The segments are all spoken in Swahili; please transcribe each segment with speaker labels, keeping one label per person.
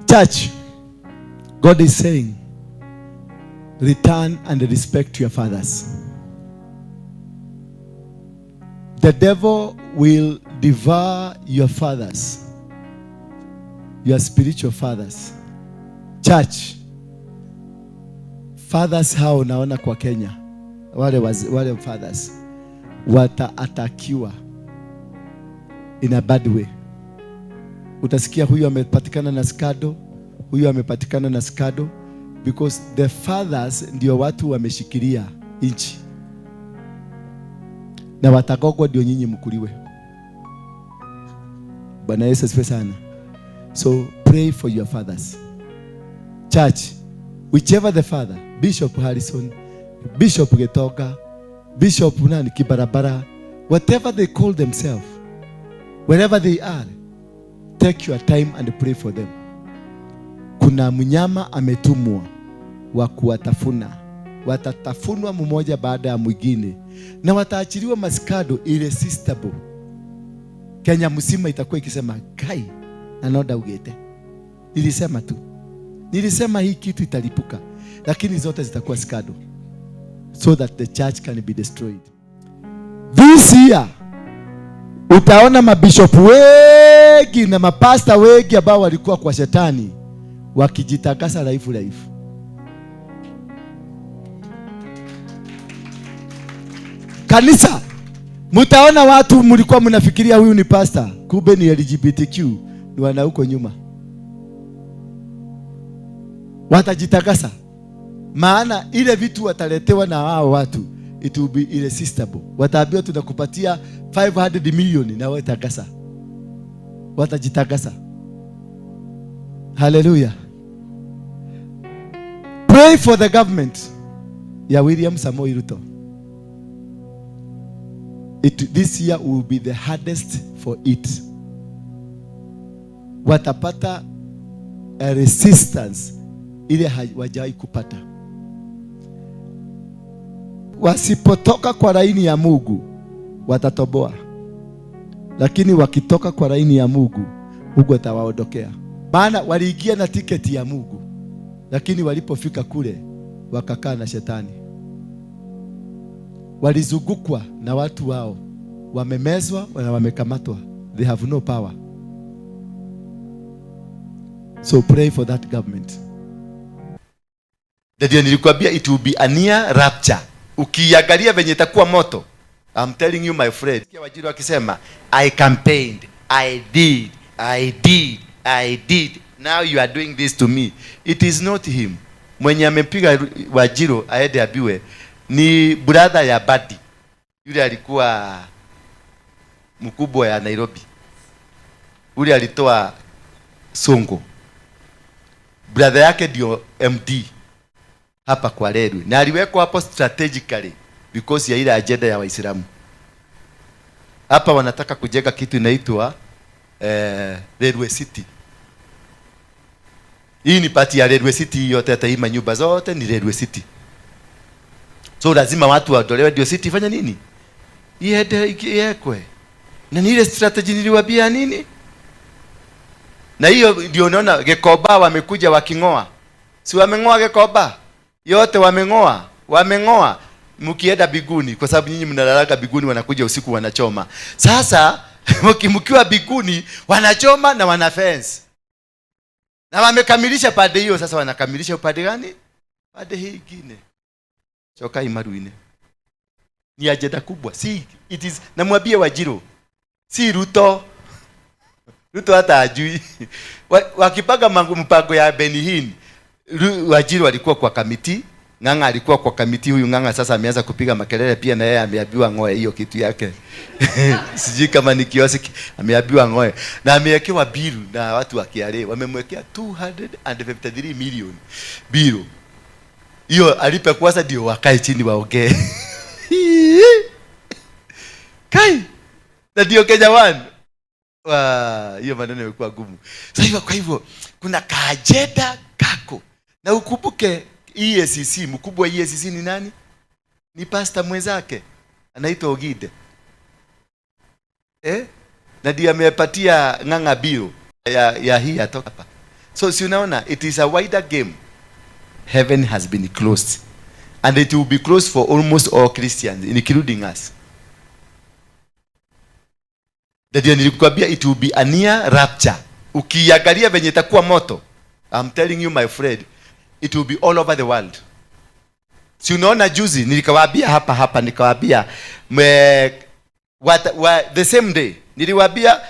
Speaker 1: Church, God is saying, return and respect your fathers. The devil will devour your fathers, your spiritual fathers. Church, fathers hao unaona kwa Kenya, wale fathers wataatakiwa in a bad way. Utasikia huyu amepatikana na skado, huyu amepatikana na skado, because the fathers ndio watu wameshikilia nchi, na watagogwa ndio nyinyi mkuliwe. Bwana Yesu asifiwe sana. So pray for your fathers. Church, whichever the father, Bishop Harrison, Bishop Getoga, Bishop nani Kibarabara, whatever they call themselves, wherever they are, take your time and pray for them. Kuna mnyama ametumwa wa kuwatafuna. Watatafunwa mmoja baada ya mwingine, na wataachiliwa maskado irresistible. Kenya mzima itakuwa ikisema kai anoda ugete. Nilisema tu, nilisema hii kitu italipuka, lakini zote zitakuwa skado, so that the church can be destroyed. This year utaona mabishop wengi na mapasta wengi ambao walikuwa kwa shetani wakijitakasa life. Kanisa, mtaona watu mlikuwa mnafikiria huyu ni pastor, kumbe ni LGBTQ, ni wana huko nyuma. Watajitakasa, maana ile vitu wataletewa na hao watu, it will be irresistible. Wataambiwa tunakupatia 500 million na wewe takasa. Watajitakasa. Hallelujah. Pray for the government ya William Samoei Ruto. This year will be the hardest for it. Watapata a resistance ile hawajawahi kupata. Wasipotoka kwa laini ya Mungu watatoboa, lakini wakitoka kwa laini ya Mungu, Mungu atawaondokea. Maana waliingia na tiketi ya Mungu, lakini walipofika kule wakakaa na shetani. Walizungukwa na watu wao, wamemezwa na wamekamatwa. They have no power. So pray for that government. Ndio nilikwambia it will be a near rapture. Ukiangalia venye itakuwa moto. I'm telling you my friend. Wajiri wakisema I campaigned, I did. Now you are doing this to me. It is not him. Mwenye amepiga Wajiro aende abiwe ni brother ya Badi. Yule alikuwa mkubwa ya Nairobi. Yule alitoa Songo. Brother yake ndio MD hapa kwa Lerwe. Na aliwekwa hapo strategically because ya ile agenda ya Waislamu. Hapa wanataka kujenga kitu inaitwa Lerwe City. Hii ni pati ya Lerwe City yote, hata hii manyumba zote ni Lerwe City. So lazima watu waondolewe ndio city ifanye nini? Iende iwekwe. Na ni ile strategy niliwaambia nini? Na hiyo ndio unaona Gekoba wamekuja wakingoa. Si wamengoa Gekoba? Yote wamengoa. Mkienda biguni kwa sababu nyinyi mnalalaga biguni, wanakuja usiku wanachoma. Sasa mkiwa biguni wanachoma na wana fence. Na wamekamilisha pande hiyo, sasa wanakamilisha upande gani? Pande hii nyingine. Choka imaruine. Ni ajenda kubwa. Si it is, namwambie Wajiro. Si Ruto. Ruto hata ajui. Wakipanga mpango ya Benihin, Wajiro alikuwa kwa kamiti, Ng'ang'a alikuwa kwa kamiti. Huyu Ng'ang'a sasa ameanza kupiga makelele pia, na yeye ameambiwa ngoe hiyo kitu yake. Sijui kama ni kioski, ameambiwa ngoe. Na amewekewa bill na watu wa KRA, wamemwekea 253 million bill. Hiyo alipe kwanza ndio wakae chini waongee. Kai. Na ndio Kenya One. Hiyo maneno yamekuwa gumu. Sasa kwa hivyo kuna kaajenda kako. Na ukumbuke EACC, mkubwa wa EACC ni nani? Ni pastor mwenzake. Anaitwa Ogide. Na ndio amepatia Ng'ang'a bill ya hii atoka hapa. So si unaona, it is a wider game. Heaven has been closed, and it will be closed for almost all Christians, including us. Ndio nilikwambia it will be a near rapture. Ukiangalia venye itakuwa moto, I'm telling you my friend, it will be all over the world. Si unaona juzi nilikawaambia hapa nikawaambia the same day niliwaambia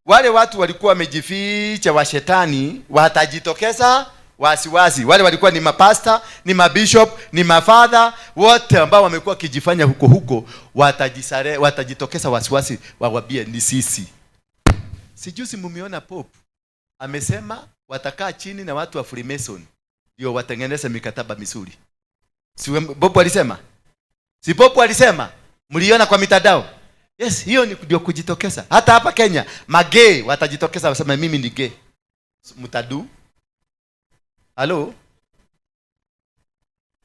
Speaker 1: wale watu walikuwa wamejificha wa shetani watajitokeza wasiwasi. Wale walikuwa ni mapasta, ni mabishop, ni mafadha, wote ambao wamekuwa kijifanya huko watajitokeza wasiwasi, wawaambie ni sisi. Sijuzi mumeona Pope amesema watakaa chini na watu wa Freemason ndio watengeneze mikataba misuri. Si Pope alisema? Si Pope alisema? Mliona kwa mitandao? Yes, hiyo ni ndio kujitokeza. Hata hapa Kenya, magay watajitokeza wasema mimi ni gay. Mtadu? Halo?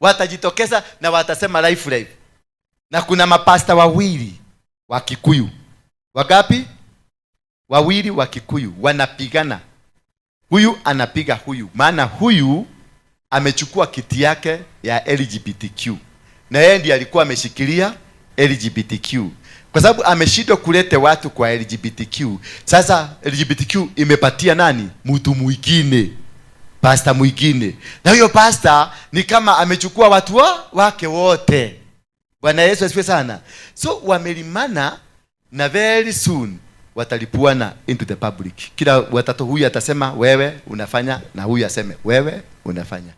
Speaker 1: Watajitokeza na watasema life. Na kuna mapasta wawili wa Kikuyu. Wagapi? Wawili wa Kikuyu wanapigana. Huyu anapiga huyu. Maana huyu amechukua kiti yake ya LGBTQ. Na yeye ndiye alikuwa ameshikilia LGBTQ. Kwa sababu ameshindwa kulete watu kwa LGBTQ. Sasa LGBTQ imepatia nani? Mtu mwingine. Pasta mwingine. Na huyo pasta ni kama amechukua watu wake wote. Bwana Yesu asifiwe sana. So wamelimana na very soon watalipuana into the public. Kila watatu, huyu atasema wewe unafanya, na huyu aseme wewe unafanya.